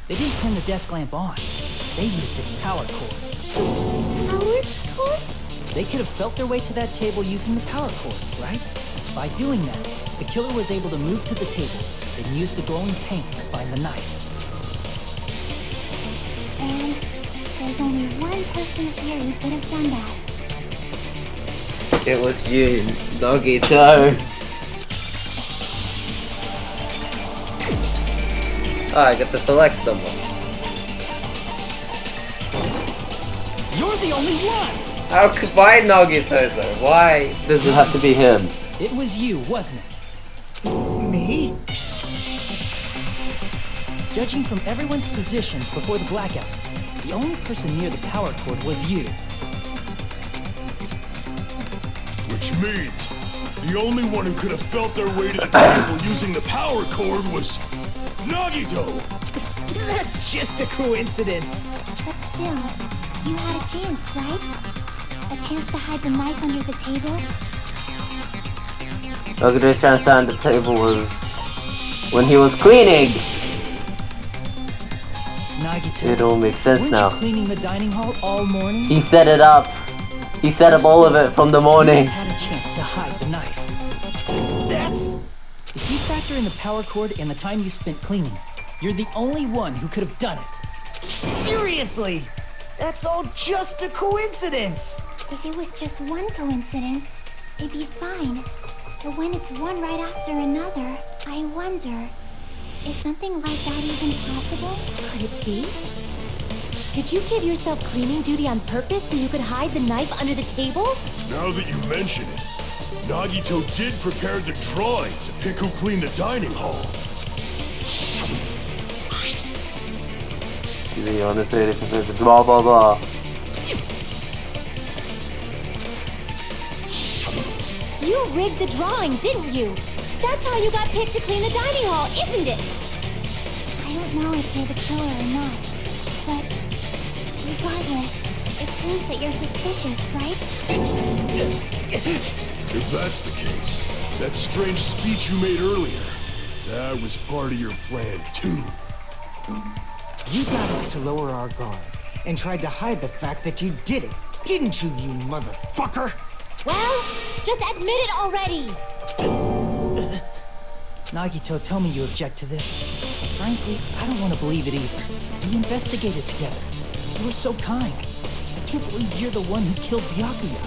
They didn't turn the desk lamp on. They used its power cord. Power cord? They could have felt their way to that table using the power cord, right? By doing that, the killer was able to move to the table, then use the glowing paint to find the knife. And there's only one person here who could have done that. It was you, Nagito. I get to select someone. You're the only one! Why Nagito though? Why does it have to be him? It was you, wasn't it? Me? Judging from everyone's positions before the blackout, the only person near the power cord was you. Which means the only one who could have felt their way to the table using the power cord was Nagito! That's just a coincidence. But still, you had a chance, right? A chance to hide the knife under the table? Nagito's chance to hide the table was when he was cleaning! Nagito, It all makes sense weren't now. you cleaning the dining hall all morning? He set it up. He set up all of it from the morning. You had a chance to hide the knife. That's... If you factor in the power cord and the time you spent cleaning, you're the only one who could have done it. Seriously! That's all just a coincidence! If it was just one coincidence, it'd be fine. But when it's one right after another, I wonder, is something like that even possible? Could it be? Did you give yourself cleaning duty on purpose so you could hide the knife under the table? Now that you mention it, Nagito did prepare the drawing to pick who cleaned the dining hall. To be honest, blah blah blah. You rigged the drawing, didn't you? That's how you got picked to clean the dining hall, isn't it? I don't know if you're the killer or not, but regardless, it proves that you're suspicious, right? If that's the case, that strange speech you made earlier, that was part of your plan too. You got us to lower our guard and tried to hide the fact that you did it, didn't you, you motherfucker? Well, just admit it already! Nagito, tell me you object to this. Frankly, I don't want to believe it either. We investigated together. You were so kind. I can't believe you're the one who killed Byakuya.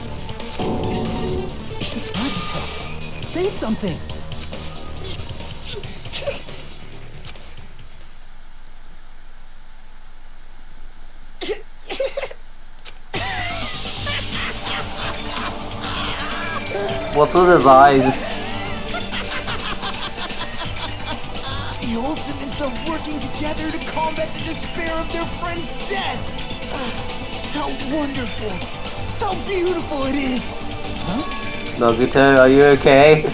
Nagito, say something! What's with his eyes? The Ultimates are working together to combat the despair of their friend's death. How wonderful! How beautiful it is! Huh? Nagito, are you okay?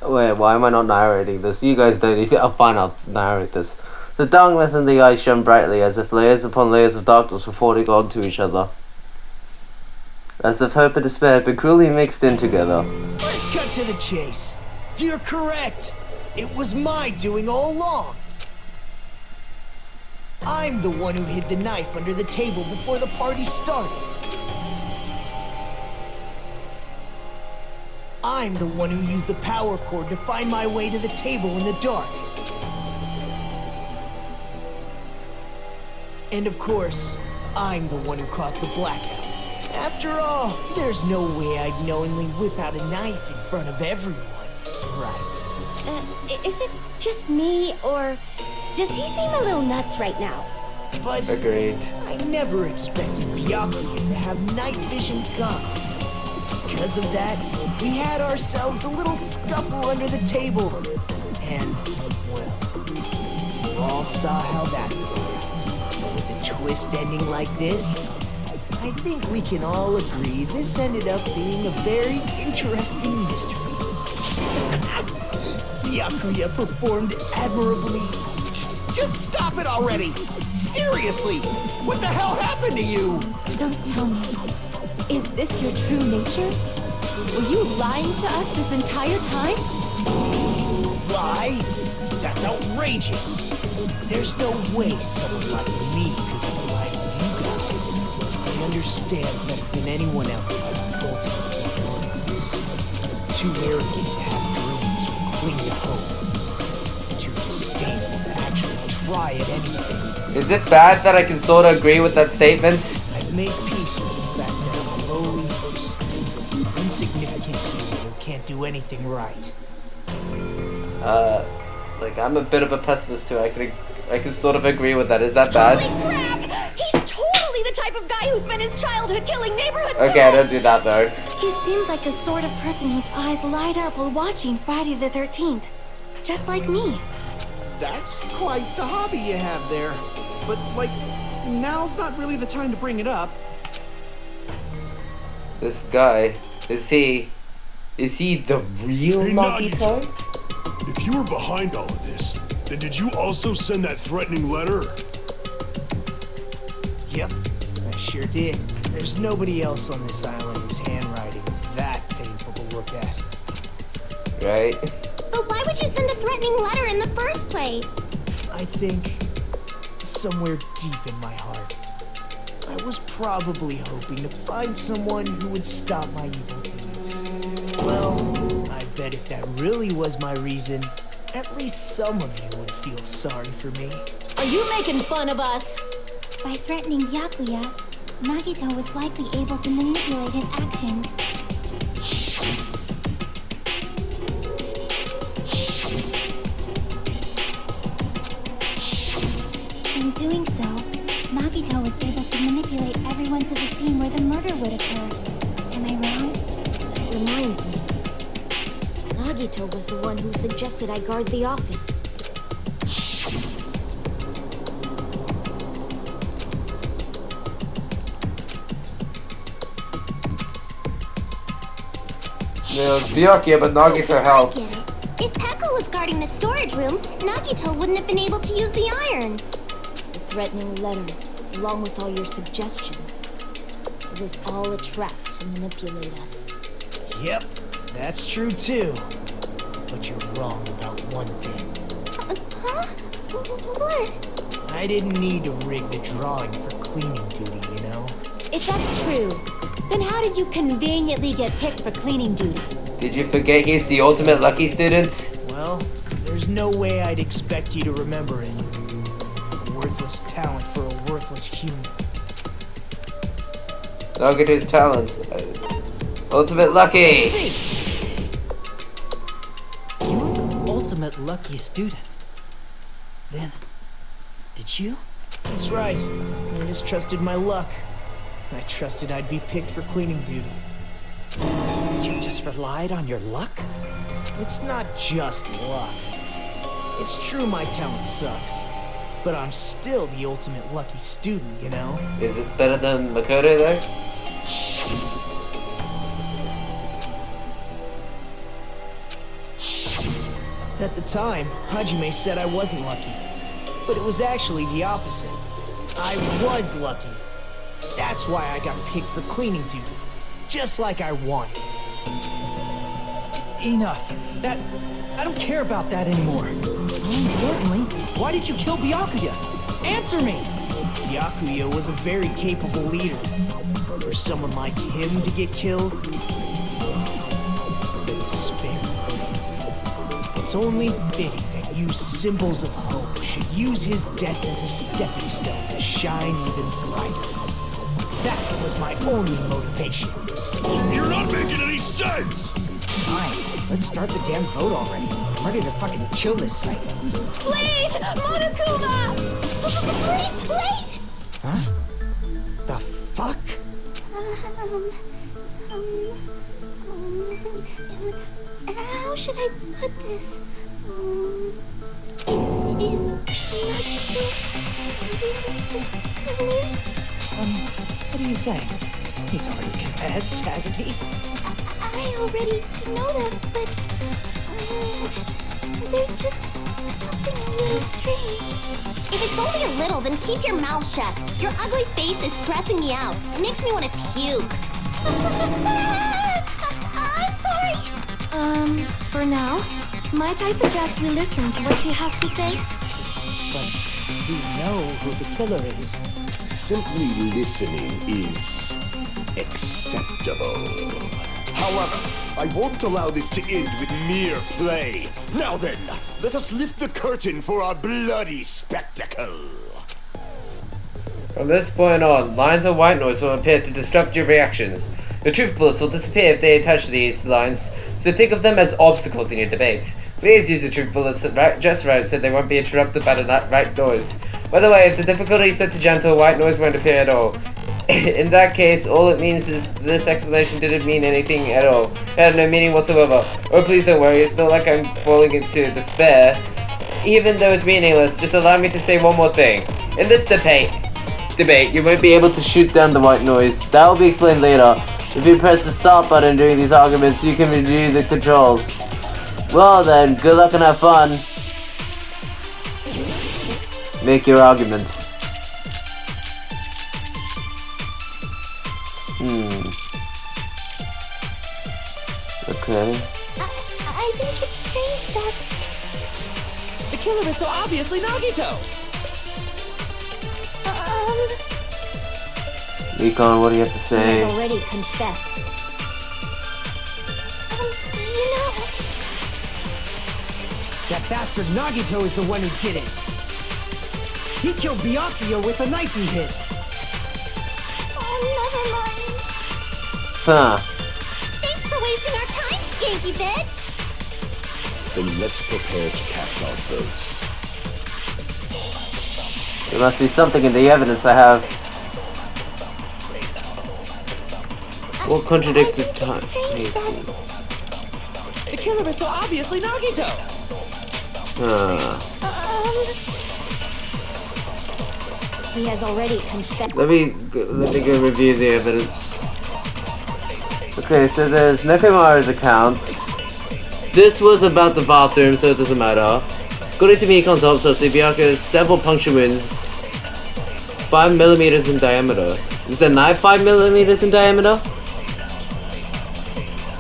Wait, why am I not narrating this? You guys don't need to. Oh, fine, I'll narrate this. The darkness in the eyes shone brightly, as if layers upon layers of darkness were falling onto each other. As if hope and despair had been cruelly mixed in together. Let's cut to the chase. You're correct. It was my doing all along. I'm the one who hid the knife under the table before the party started. I'm the one who used the power cord to find my way to the table in the dark. And of course, I'm the one who caused the blackout. After all, there's no way I'd knowingly whip out a knife in front of everyone, right? Is it just me, or does he seem a little nuts right now? But Agreed. I never expected Byakuya to have night vision goggles. Because of that, we had ourselves a little scuffle under the table. And, well, you all saw how that played out. With a twist ending like this, I think we can all agree this ended up being a very interesting mystery. Byakuya performed admirably. Just stop it already! Seriously! What the hell happened to you? Don't tell me. Is this your true nature? Were you lying to us this entire time? Lie? That's outrageous. There's no way someone like me could have lied to you guys. I understand better than anyone else that the ultimate one of this. Too arrogant to have dreams or cling to hope. Too disdainful to actually try at anything. Is it bad that I can sort of agree with that statement? I've made peace with the fact that I'm a lowly, stupid, insignificant human who can't do anything right. Like, I'm a bit of a pessimist too. I can sort of agree with that. Is that bad? Holy crap! He's totally the type of guy who spent his childhood killing neighborhood Okay, I don't do that though. He seems like the sort of person whose eyes light up while watching Friday the 13th. Just like me. That's quite the hobby you have there. But, like, now's not really the time to bring it up. This guy, is he the real Hey, Nagito? If you were behind all of this, then did you also send that threatening letter? Yep, I sure did. There's nobody else on this island whose handwriting is that painful to look at. Right? But why would you send a threatening letter in the first place? I think somewhere deep in my heart, I was probably hoping to find someone who would stop my evil deeds. Well, I bet if that really was my reason, at least some of you would feel sorry for me. Are you making fun of us? By threatening Byakuya, Nagito was likely able to manipulate his actions. doing so, Nagito was able to manipulate everyone to the scene where the murder would occur. Am I wrong? That reminds me. Nagito was the one who suggested I guard the office. Yeah, it was Byakuya, but Nagito helped. If Pekka was guarding the storage room, Nagito wouldn't have been able to use the irons. The threatening letter, along with all your suggestions. It was all a trap to manipulate us. Yep, that's true too. But you're wrong about one thing. Huh? What? I didn't need to rig the drawing for cleaning duty, you know? If that's true, then how did you conveniently get picked for cleaning duty? Did you forget he's the ultimate lucky student? Well, there's no way I'd expect you to remember it. Worthless talent for a worthless human. Nagito's talent. Ultimate lucky! You're the ultimate lucky student. Then, did you? That's right. I just trusted my luck. I trusted I'd be picked for cleaning duty. You just relied on your luck? It's not just luck. It's true my talent sucks. But I'm still the ultimate lucky student, you know? Is it better than Makoto though? At the time, Hajime said I wasn't lucky. But it was actually the opposite. I was lucky. That's why I got picked for cleaning duty. Just like I wanted. Enough. I don't care about that anymore. More importantly, why did you kill Byakuya? Answer me! Byakuya was a very capable leader. For someone like him to get killed, it's only fitting that you symbols of hope should use his death as a stepping stone to shine even brighter. That was my only motivation. You're not making any sense! Fine, let's start the damn vote already. I'm ready to fucking kill this psycho. Please, Monokuma! Please, wait! Huh? The fuck? How should I put this? What are you saying? He's already confessed, hasn't he? I already know that, but there's just something really strange. If it's only a little, then keep your mouth shut. Your ugly face is stressing me out. It makes me want to puke. I'm sorry. For now, might I suggest we listen to what she has to say? But we know who the killer is. Simply listening is acceptable. However, I won't allow this to end with mere play. Now then, let us lift the curtain for our bloody spectacle. From this point on, lines of white noise will appear to disrupt your reactions. The truth bullets will disappear if they touch these lines, so think of them as obstacles in your debate. Please use the truth bullets just right so they won't be interrupted by the right noise. By the way, if the difficulty is set to gentle, white noise won't appear at all. In that case, all it means is this explanation didn't mean anything at all. It had no meaning whatsoever. Oh, please don't worry, it's not like I'm falling into despair. Even though it's meaningless, just allow me to say one more thing. In this debate, you won't be able to shoot down the white noise. That will be explained later. If you press the start button during these arguments, you can review the controls. Well then, good luck and have fun. Make your argument. Okay. I think it's strange that... The killer is so obviously Nagito! Recon, what do you have to say? He has already confessed. You know... That bastard Nagito is the one who did it. He killed Byakuya with the knife he hid. Oh, never mind. Huh. Thanks for wasting our time, skanky bitch! Then let's prepare to cast our votes. There must be something in the evidence I have. What contradicts the time? The killer is so obviously Nagito! He has already confessed. Let me go review the evidence. Okay, so there's Nekomaru's account. This was about the bathroom, so it doesn't matter. According to Mikon's autopsy, Byakuya has several puncture wounds 5mm in diameter. Is the knife 5mm in diameter?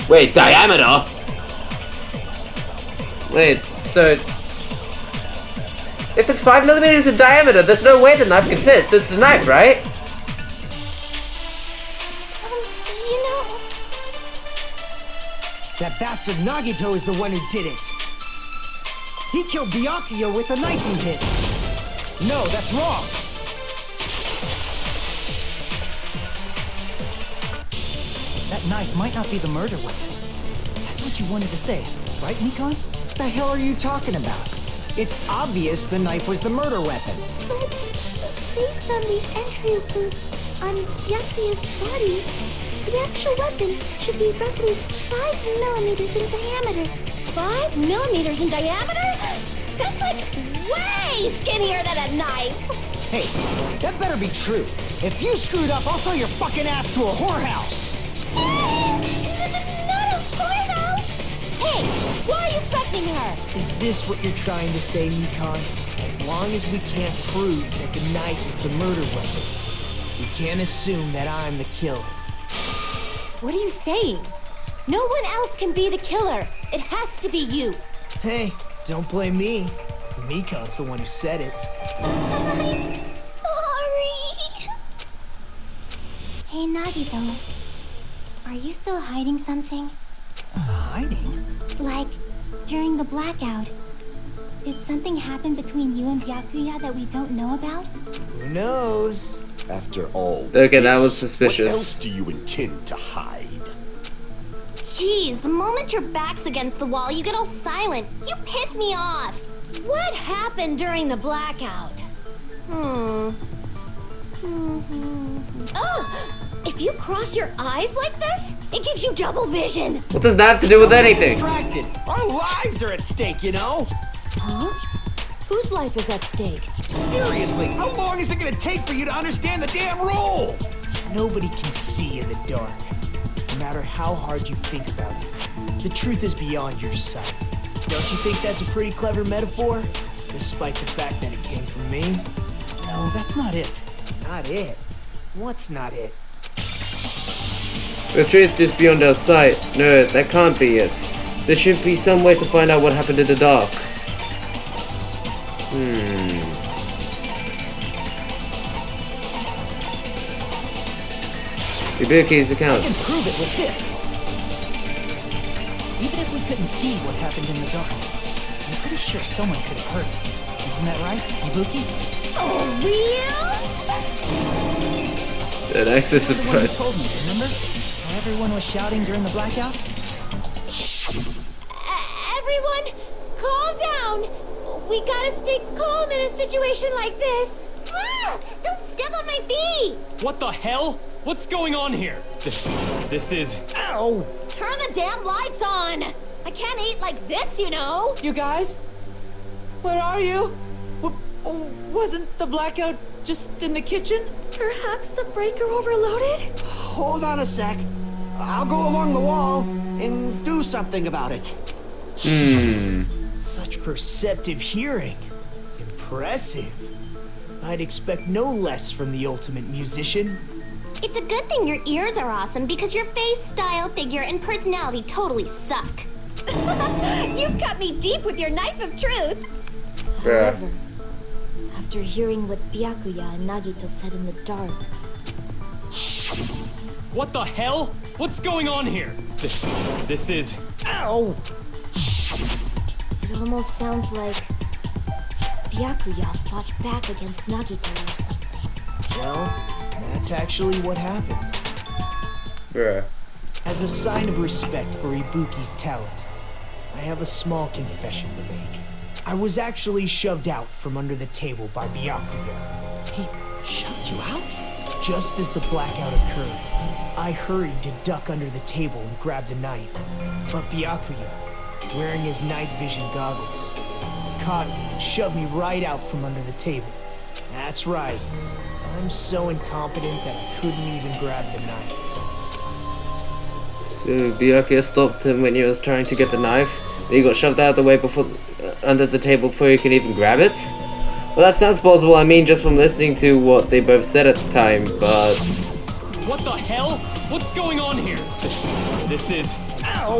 Wait, diameter? Wait, so if it's 5mm in diameter, there's no way the knife can fit, so it's the knife, right? You know... That bastard Nagito is the one who did it. He killed Byakuya with a knife he hit. No, that's wrong. That knife might not be the murder weapon. That's what you wanted to say, right, Mikon? What the hell are you talking about? It's obvious the knife was the murder weapon. But based on the entry of wounds on Byakuya's body, the actual weapon should be roughly 5mm in diameter. 5mm in diameter? That's like way skinnier than a knife! Hey, that better be true. If you screwed up, I'll sell your fucking ass to a whorehouse. Not a whorehouse! Hey, why are you threatening her? Is this what you're trying to say, Mikon? As long as we can't prove that the knife is the murder weapon, we can't assume that I'm the killer. What are you saying? No one else can be the killer. It has to be you. Hey, don't blame me. Mikon's the one who said it. I'm sorry. Hey, Nagito. Are you still hiding something? Hiding? Like, during the blackout, did something happen between you and Byakuya that we don't know about? Who knows? After all Okay, that this, was suspicious. What else do you intend to hide? Jeez, the moment your back's against the wall, you get all silent. You piss me off. What happened during the blackout? Ugh! If you cross your eyes like this, it gives you double vision. What does that have to do with anything? Distracted. Our lives are at stake, you know? Huh? Whose life is at stake? Seriously, how long is it gonna take for you to understand the damn rules? Nobody can see in the dark. No matter how hard you think about it, the truth is beyond your sight. Don't you think that's a pretty clever metaphor? Despite the fact that it came from me? No, that's not it. Not it? What's not it? The truth is beyond our sight. No, that can't be it. There should be some way to find out what happened in the dark. Ibuki's account. I can prove it with this. Even if we couldn't see what happened in the dark, I'm pretty sure someone could have heard it. Isn't that right, Ibuki? Oh, real? An access You're the one who surprise. told me, remember? How everyone was shouting during the blackout? Everyone, calm down. We gotta stay calm in a situation like this. Don't step on my feet. What the hell? What's going on here? This is... Ow! Turn the damn lights on! I can't eat like this, you know! You guys? Where are you? Wasn't the blackout just in the kitchen? Perhaps the breaker overloaded? Hold on a sec. I'll go along the wall and do something about it. Such perceptive hearing. Impressive. I'd expect no less from the ultimate musician. It's a good thing your ears are awesome because your face, style, figure, and personality totally suck. You've cut me deep with your knife of truth! However, after hearing what Byakuya and Nagito said in the dark, What the hell? What's going on here? This is... Ow! it almost sounds like Byakuya fought back against Nagito or something. Well, that's actually what happened. Bruh. As a sign of respect for Ibuki's talent, I have a small confession to make. I was actually shoved out from under the table by Byakuya. Shoved you out? Just as the blackout occurred, I hurried to duck under the table and grab the knife. But Byakuya, wearing his night vision goggles, caught me and shoved me right out from under the table. That's right. I'm so incompetent that I couldn't even grab the knife. So Byakuya stopped him when he was trying to get the knife. And he got shoved out of the way before under the table before he could even grab it. Well, that sounds plausible. I mean, just from listening to what they both said at the time, but What the hell? What's going on here? This is... Ow!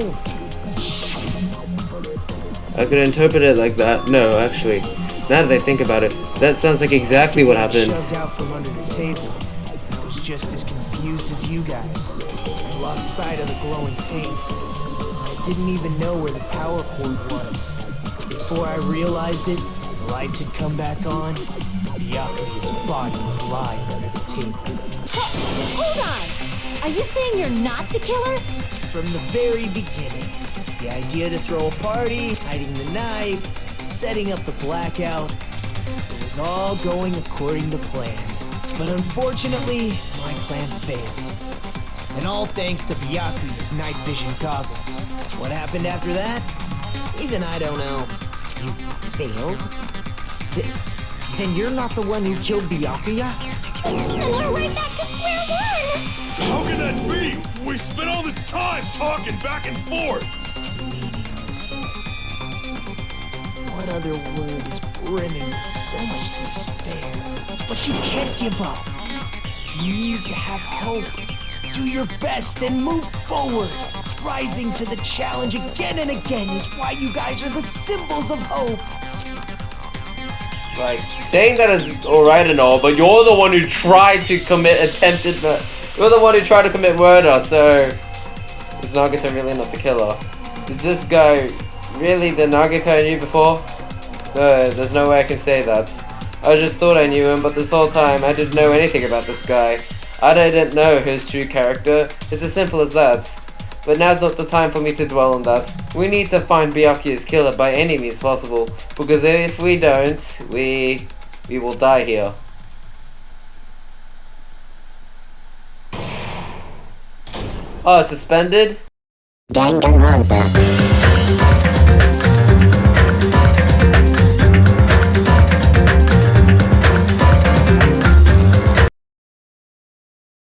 I could interpret it like that. No, actually, now that I think about it, that sounds like exactly what happened. Shoved out from under the table. I was just as confused as you guys. I lost sight of the glowing paint. I didn't even know where the power cord was. Before I realized it, the lights had come back on. Byakuya's body was lying under the table. Hold on! Are you saying you're not the killer? From the very beginning, the idea to throw a party, hiding the knife, setting up the blackout, it was all going according to plan. But unfortunately, my plan failed. And all thanks to Byakuya's night vision goggles. What happened after that? Even I don't know. You failed? Then you're not the one who killed Byakuya? And we're right back to square one! How can that be? We spent all this time talking back and forth! What other word is brimming with so much despair? But you can't give up. You need to have hope. Do your best and move forward. Rising to the challenge again and again is why you guys are the symbols of hope. Like, saying that is alright and all, but you're the one who tried to attempted murder. You're the one who tried to commit murder, so is Nagito really not the killer? Is this guy really the Nagito I knew before? No, there's no way I can say that. I just thought I knew him, but this whole time I didn't know anything about this guy. I didn't know his true character. It's as simple as that. But now's not the time for me to dwell on that. We need to find Byakuya's killer by any means possible, because if we don't, we will die here. Oh, suspended? Danganronpa.